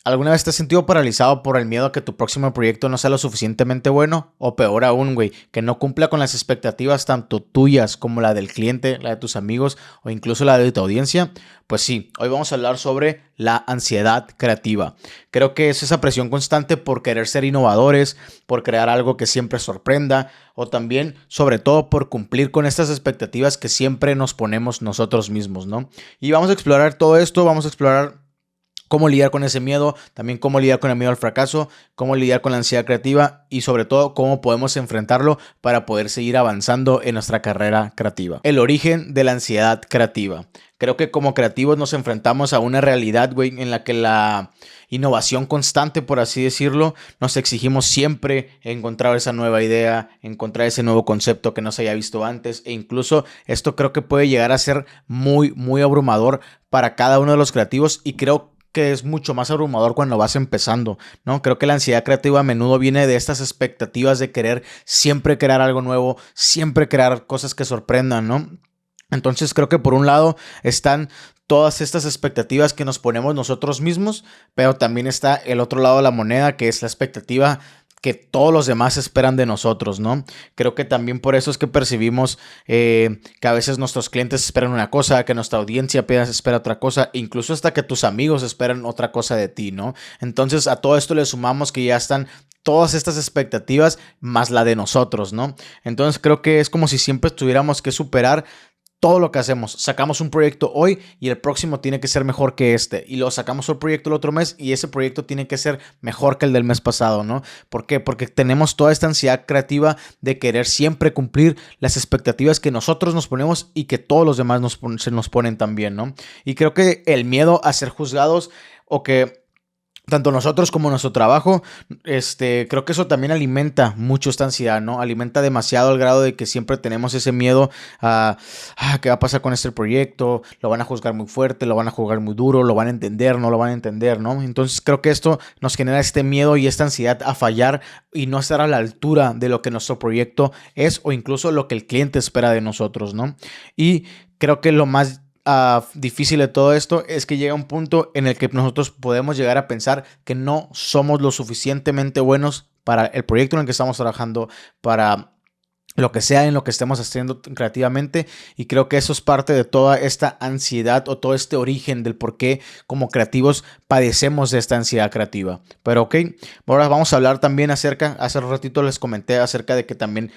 ¿Alguna vez te has sentido paralizado por el miedo a que tu próximo proyecto no sea lo suficientemente bueno? O peor aún, güey, que no cumpla con las expectativas tanto tuyas como la del cliente, la de tus amigos o incluso la de tu audiencia. Pues sí, hoy vamos a hablar sobre la ansiedad creativa. Creo que es esa presión constante por querer ser innovadores, por crear algo que siempre sorprenda o también, sobre todo, por cumplir con estas expectativas que siempre nos ponemos nosotros mismos, ¿no? Y vamos a explorar todo esto, vamos a explorar cómo lidiar con ese miedo, también cómo lidiar con el miedo al fracaso, cómo lidiar con la ansiedad creativa y sobre todo cómo podemos enfrentarlo para poder seguir avanzando en nuestra carrera creativa. El origen de la ansiedad creativa. Creo que como creativos nos enfrentamos a una realidad, güey, en la que la innovación constante, por así decirlo, nos exigimos siempre encontrar esa nueva idea, encontrar ese nuevo concepto que no se haya visto antes e incluso esto creo que puede llegar a ser muy, muy abrumador para cada uno de los creativos y creo que es mucho más abrumador cuando vas empezando, ¿no? Creo que la ansiedad creativa a menudo viene de estas expectativas de querer siempre crear algo nuevo, siempre crear cosas que sorprendan, ¿no? Entonces creo que por un lado están todas estas expectativas que nos ponemos nosotros mismos, pero también está el otro lado de la moneda, que es la expectativa que todos los demás esperan de nosotros, ¿no? Creo que también por eso es que percibimos que a veces nuestros clientes esperan una cosa, que nuestra audiencia apenas espera otra cosa, incluso hasta que tus amigos esperan otra cosa de ti, ¿no? Entonces a todo esto le sumamos que ya están todas estas expectativas más la de nosotros, ¿no? Entonces creo que es como si siempre tuviéramos que superar todo lo que hacemos. Sacamos un proyecto hoy y el próximo tiene que ser mejor que este. Y luego sacamos otro proyecto el otro mes y ese proyecto tiene que ser mejor que el del mes pasado, ¿no? ¿Por qué? Porque tenemos toda esta ansiedad creativa de querer siempre cumplir las expectativas que nosotros nos ponemos y que todos los demás se nos ponen también, ¿no? Y creo que el miedo a ser juzgados o que tanto nosotros como nuestro trabajo, creo que eso también alimenta mucho esta ansiedad, ¿no? Alimenta demasiado al grado de que siempre tenemos ese miedo a qué va a pasar con este proyecto, lo van a juzgar muy fuerte, lo van a juzgar muy duro, lo van a entender, no lo van a entender, ¿no? Entonces creo que esto nos genera este miedo y esta ansiedad a fallar y no estar a la altura de lo que nuestro proyecto es o incluso lo que el cliente espera de nosotros, ¿no? Y creo que lo más difícil de todo esto es que llega un punto en el que nosotros podemos llegar a pensar que no somos lo suficientemente buenos para el proyecto en el que estamos trabajando, para lo que sea en lo que estemos haciendo creativamente, y creo que eso es parte de toda esta ansiedad o todo este origen del por qué como creativos padecemos de esta ansiedad creativa. Pero ok, ahora vamos a hablar también hace un ratito les comenté acerca de que también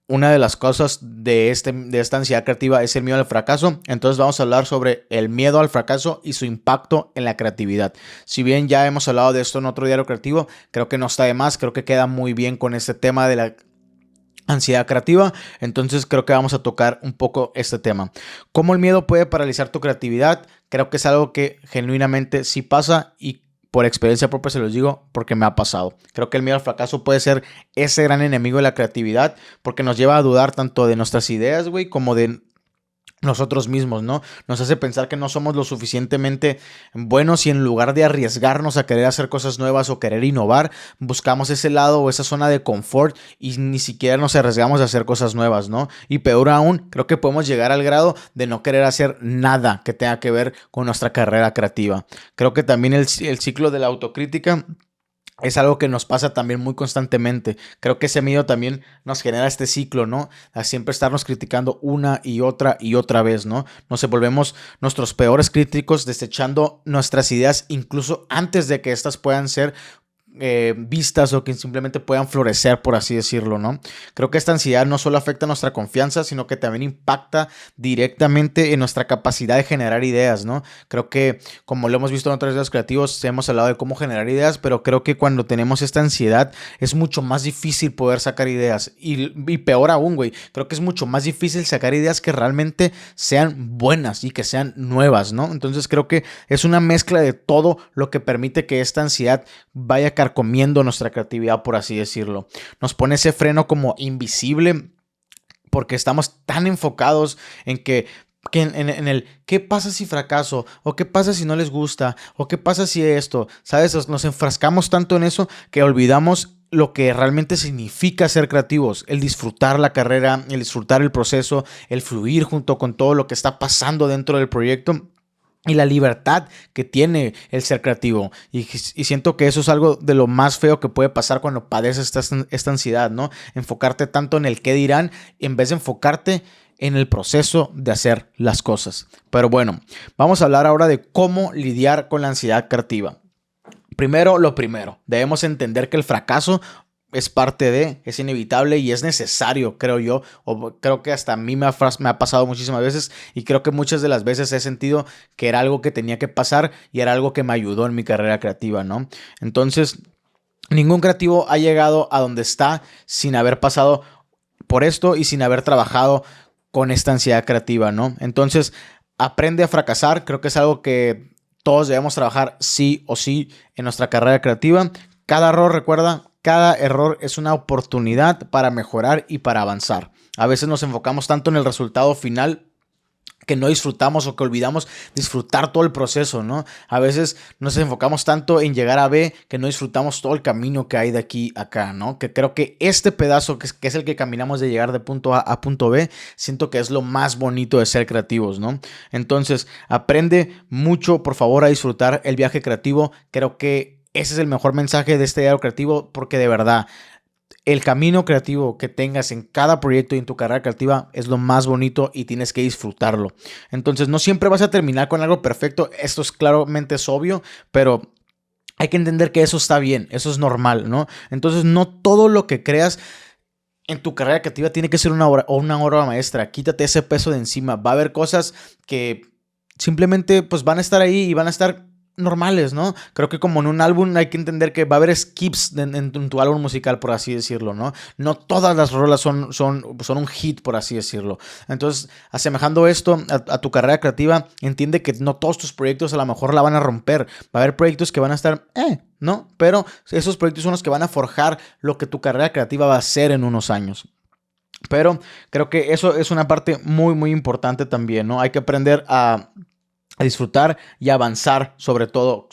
una de las cosas de esta ansiedad creativa es el miedo al fracaso. Entonces vamos a hablar sobre el miedo al fracaso y su impacto en la creatividad. Si bien ya hemos hablado de esto en otro diario creativo, creo que no está de más, creo que queda muy bien con este tema de la ansiedad creativa. Entonces creo que vamos a tocar un poco este tema. ¿Cómo el miedo puede paralizar tu creatividad? Creo que es algo que genuinamente sí pasa y por experiencia propia se los digo porque me ha pasado. Creo que el miedo al fracaso puede ser ese gran enemigo de la creatividad porque nos lleva a dudar tanto de nuestras ideas, güey, como de nosotros mismos, ¿no? Nos hace pensar que no somos lo suficientemente buenos y en lugar de arriesgarnos a querer hacer cosas nuevas o querer innovar, buscamos ese lado o esa zona de confort y ni siquiera nos arriesgamos a hacer cosas nuevas, ¿no? Y peor aún, creo que podemos llegar al grado de no querer hacer nada que tenga que ver con nuestra carrera creativa. Creo que también el ciclo de la autocrítica es algo que nos pasa también muy constantemente. Creo que ese miedo también nos genera este ciclo, ¿no? A siempre estarnos criticando una y otra vez, ¿no? Nos volvemos nuestros peores críticos, desechando nuestras ideas incluso antes de que éstas puedan ser vistas o que simplemente puedan florecer, por así decirlo, ¿no? Creo que esta ansiedad no solo afecta nuestra confianza, sino que también impacta directamente en nuestra capacidad de generar ideas, ¿no? Creo que, como lo hemos visto en otros videos creativos, hemos hablado de cómo generar ideas, pero creo que cuando tenemos esta ansiedad es mucho más difícil poder sacar ideas y peor aún, güey, creo que es mucho más difícil sacar ideas que realmente sean buenas y que sean nuevas, ¿no? Entonces creo que es una mezcla de todo lo que permite que esta ansiedad vaya carcomiendo nuestra creatividad, por así decirlo. Nos pone ese freno como invisible porque estamos tan enfocados en en el qué pasa si fracaso, o qué pasa si no les gusta, o qué pasa si esto, ¿sabes? Nos enfrascamos tanto en eso que olvidamos lo que realmente significa ser creativos, el disfrutar la carrera, el disfrutar el proceso, el fluir junto con todo lo que está pasando dentro del proyecto. y la libertad que tiene el ser creativo. Y siento que eso es algo de lo más feo que puede pasar cuando padeces esta ansiedad, ¿no? Enfocarte tanto en el qué dirán en vez de enfocarte en el proceso de hacer las cosas. Pero bueno, vamos a hablar ahora de cómo lidiar con la ansiedad creativa. Primero, lo primero, debemos entender que el fracaso es parte de, es inevitable y es necesario, creo yo, o creo que hasta a mí me ha pasado muchísimas veces y creo que muchas de las veces he sentido que era algo que tenía que pasar y era algo que me ayudó en mi carrera creativa, ¿no? Entonces, ningún creativo ha llegado a donde está sin haber pasado por esto y sin haber trabajado con esta ansiedad creativa, ¿no? Entonces, aprende a fracasar, creo que es algo que todos debemos trabajar sí o sí en nuestra carrera creativa. Cada error, recuerda, cada error es una oportunidad para mejorar y para avanzar. A veces nos enfocamos tanto en el resultado final que no disfrutamos o que olvidamos disfrutar todo el proceso, ¿no? A veces nos enfocamos tanto en llegar a B que no disfrutamos todo el camino que hay de aquí a acá, ¿no? Que creo que este pedazo que es el que caminamos de llegar de punto A a punto B, siento que es lo más bonito de ser creativos, ¿no? Entonces, aprende mucho, por favor, a disfrutar el viaje creativo. Creo que ese es el mejor mensaje de este diario creativo porque de verdad el camino creativo que tengas en cada proyecto y en tu carrera creativa es lo más bonito y tienes que disfrutarlo. Entonces, no siempre vas a terminar con algo perfecto. Esto es claramente es obvio, pero hay que entender que eso está bien, eso es normal, ¿no? Entonces, no todo lo que creas en tu carrera creativa tiene que ser una obra maestra. Quítate ese peso de encima. Va a haber cosas que simplemente pues van a estar ahí y van a estar normales, ¿no? Creo que como en un álbum hay que entender que va a haber skips en tu álbum musical, por así decirlo, ¿no? No todas las rolas son un hit, por así decirlo. Entonces, asemejando esto a tu carrera creativa, entiende que no todos tus proyectos a lo mejor la van a romper. Va a haber proyectos que van a estar, ¿no? Pero esos proyectos son los que van a forjar lo que tu carrera creativa va a ser en unos años. Pero creo que eso es una parte muy, muy importante también, ¿no? Hay que aprender a disfrutar y avanzar sobre todo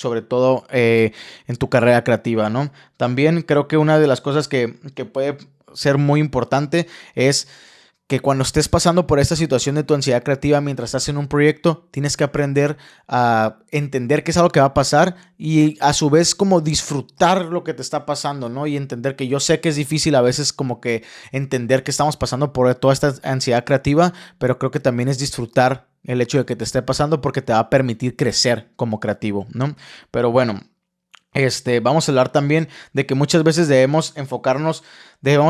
en tu carrera creativa, ¿no? También creo que una de las cosas que puede ser muy importante es que cuando estés pasando por esta situación de tu ansiedad creativa mientras estás en un proyecto, tienes que aprender a entender que es algo que va a pasar y a su vez como disfrutar lo que te está pasando, ¿no? Y entender que yo sé que es difícil a veces como que entender que estamos pasando por toda esta ansiedad creativa, pero creo que también es disfrutar el hecho de que te esté pasando porque te va a permitir crecer como creativo, ¿no? Pero bueno, vamos a hablar también de que muchas veces debemos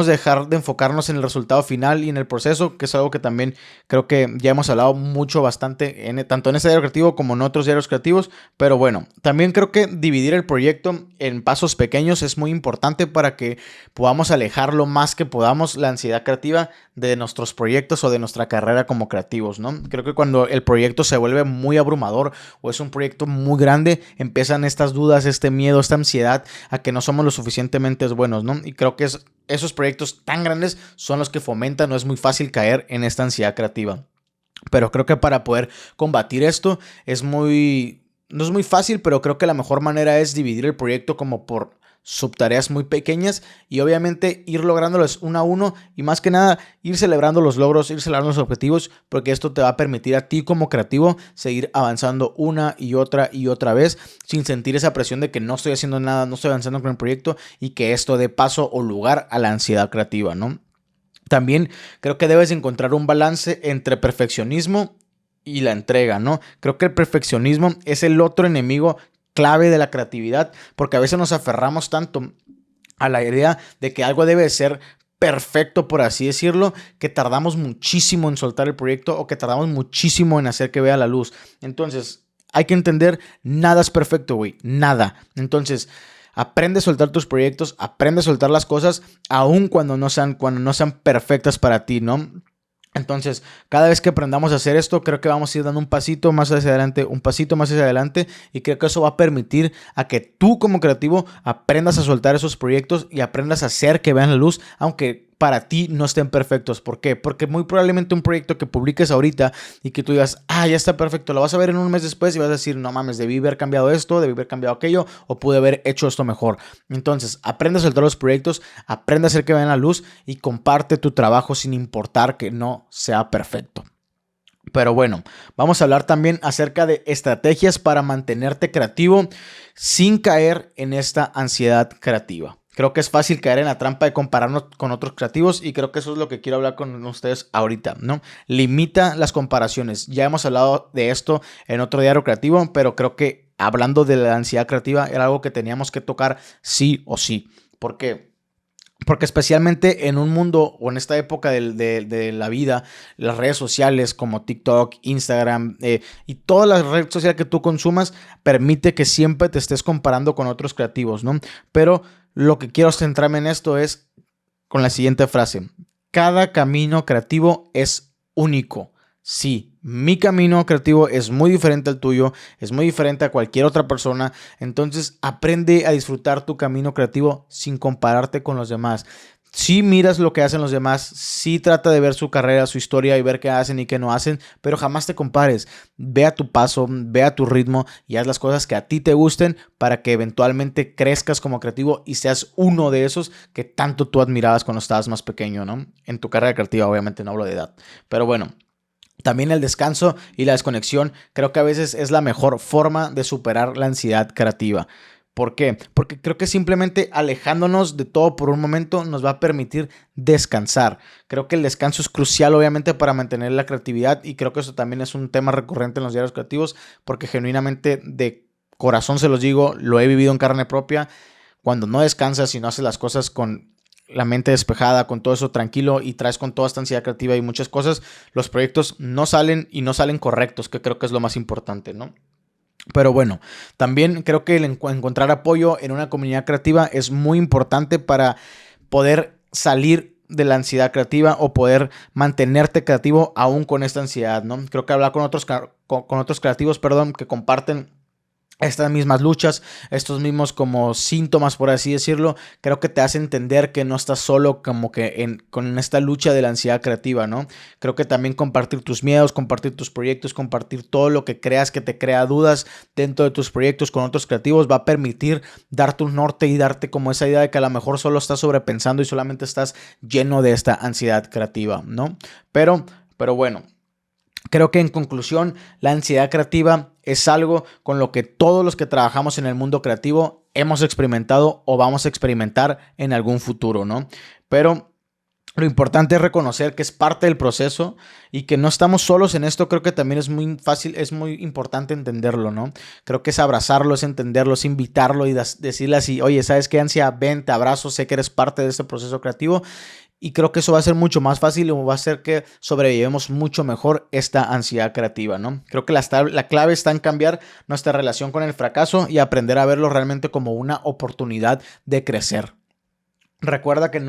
dejar de enfocarnos en el resultado final y en el proceso, que es algo que también creo que ya hemos hablado mucho bastante, tanto en este diario creativo como en otros diarios creativos, pero bueno, también creo que dividir el proyecto en pasos pequeños es muy importante para que podamos alejar lo más que podamos la ansiedad creativa de nuestros proyectos o de nuestra carrera como creativos, ¿no? Creo que cuando el proyecto se vuelve muy abrumador o es un proyecto muy grande, empiezan estas dudas, este miedo, esta ansiedad a que no somos lo suficientemente buenos, ¿no? Y creo que esos proyectos tan grandes son los que fomentan, no es muy fácil caer en esta ansiedad creativa. Pero creo que para poder combatir esto no es muy fácil, pero creo que la mejor manera es dividir el proyecto como por subtareas muy pequeñas y obviamente ir lográndolos uno a uno y más que nada ir celebrando los logros, ir celebrando los objetivos, porque esto te va a permitir a ti como creativo seguir avanzando una y otra vez sin sentir esa presión de que no estoy haciendo nada, no estoy avanzando con el proyecto y que esto dé paso o lugar a la ansiedad creativa, ¿no? También creo que debes encontrar un balance entre perfeccionismo y la entrega, ¿no? Creo que el perfeccionismo es el otro enemigo clave de la creatividad, porque a veces nos aferramos tanto a la idea de que algo debe ser perfecto, por así decirlo, que tardamos muchísimo en soltar el proyecto o que tardamos muchísimo en hacer que vea la luz. Entonces, hay que entender, nada es perfecto, güey, nada. Entonces, aprende a soltar tus proyectos, aprende a soltar las cosas, aun cuando no sean perfectas para ti, ¿no? Entonces, cada vez que aprendamos a hacer esto, creo que vamos a ir dando un pasito más hacia adelante y creo que eso va a permitir a que tú como creativo aprendas a soltar esos proyectos y aprendas a hacer que vean la luz, aunque para ti no estén perfectos. ¿Por qué? Porque muy probablemente un proyecto que publiques ahorita y que tú digas, ya está perfecto, lo vas a ver en un mes después y vas a decir, no mames, debí haber cambiado esto, debí haber cambiado aquello o pude haber hecho esto mejor. Entonces, aprende a soltar los proyectos, aprende a hacer que vean la luz y comparte tu trabajo sin importar que no sea perfecto. Pero bueno, vamos a hablar también acerca de estrategias para mantenerte creativo sin caer en esta ansiedad creativa. Creo que es fácil caer en la trampa de compararnos con otros creativos y creo que eso es lo que quiero hablar con ustedes ahorita, ¿no? Limita las comparaciones. Ya hemos hablado de esto en otro diario creativo, pero creo que hablando de la ansiedad creativa era algo que teníamos que tocar sí o sí. ¿Por qué? Porque especialmente en un mundo o en esta época de la vida, las redes sociales como TikTok, Instagram y todas las redes sociales que tú consumas permite que siempre te estés comparando con otros creativos, ¿no? Pero lo que quiero centrarme en esto es con la siguiente frase. Cada camino creativo es único. Sí, mi camino creativo es muy diferente al tuyo, es muy diferente a cualquier otra persona. Entonces aprende a disfrutar tu camino creativo sin compararte con los demás. Sí miras lo que hacen los demás, sí trata de ver su carrera, su historia y ver qué hacen y qué no hacen, pero jamás te compares. Ve a tu paso, ve a tu ritmo y haz las cosas que a ti te gusten para que eventualmente crezcas como creativo y seas uno de esos que tanto tú admirabas cuando estabas más pequeño, ¿no? En tu carrera creativa, obviamente no hablo de edad, pero bueno. También el descanso y la desconexión creo que a veces es la mejor forma de superar la ansiedad creativa. ¿Por qué? Porque creo que simplemente alejándonos de todo por un momento nos va a permitir descansar. Creo que el descanso es crucial obviamente para mantener la creatividad y creo que eso también es un tema recurrente en los diarios creativos porque genuinamente de corazón se los digo, lo he vivido en carne propia. Cuando no descansas y no haces las cosas con la mente despejada, con todo eso tranquilo y traes con toda esta ansiedad creativa y muchas cosas, los proyectos no salen y no salen correctos, que creo que es lo más importante, ¿no? Pero bueno, también creo que encontrar apoyo en una comunidad creativa es muy importante para poder salir de la ansiedad creativa o poder mantenerte creativo aún con esta ansiedad, ¿no? Creo que hablar con otros creativos, perdón, que comparten estas mismas luchas, estos mismos como síntomas, por así decirlo, creo que te hace entender que no estás solo como que con esta lucha de la ansiedad creativa, ¿no? Creo que también compartir tus miedos, compartir tus proyectos, compartir todo lo que creas que te crea dudas dentro de tus proyectos con otros creativos va a permitir darte un norte y darte como esa idea de que a lo mejor solo estás sobrepensando y solamente estás lleno de esta ansiedad creativa, ¿no? Pero bueno. Creo que en conclusión, la ansiedad creativa es algo con lo que todos los que trabajamos en el mundo creativo hemos experimentado o vamos a experimentar en algún futuro, ¿no? Pero lo importante es reconocer que es parte del proceso y que no estamos solos en esto. Creo que también es muy fácil, es muy importante entenderlo, ¿no? Creo que es abrazarlo, es entenderlo, es invitarlo y decirle así, oye, ¿sabes qué, ansia? Ven, te abrazo, sé que eres parte de este proceso creativo. Y creo que eso va a ser mucho más fácil y va a hacer que sobrellevemos mucho mejor esta ansiedad creativa, ¿no? Creo que la clave está en cambiar nuestra relación con el fracaso y aprender a verlo realmente como una oportunidad de crecer. Recuerda que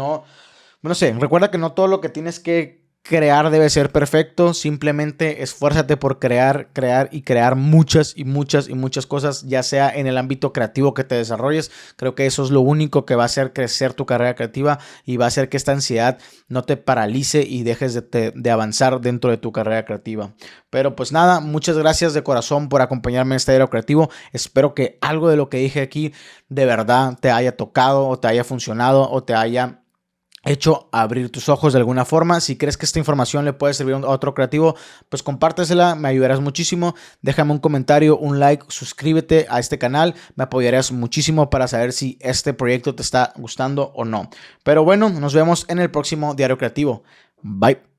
recuerda que no todo lo que tienes que crear debe ser perfecto, simplemente esfuérzate por crear y crear muchas y muchas y muchas cosas, ya sea en el ámbito creativo que te desarrolles. Creo que eso es lo único que va a hacer crecer tu carrera creativa y va a hacer que esta ansiedad no te paralice y dejes de avanzar dentro de tu carrera creativa. Pero pues nada, muchas gracias de corazón por acompañarme en este diario creativo. Espero que algo de lo que dije aquí de verdad te haya tocado o te haya funcionado o te haya hecho abrir tus ojos de alguna forma. Si crees que esta información le puede servir a otro creativo, pues compártesela, me ayudarás muchísimo. Déjame un comentario, un like, suscríbete a este canal, me apoyarías muchísimo para saber si este proyecto te está gustando o no. Pero bueno, nos vemos en el próximo diario creativo. Bye.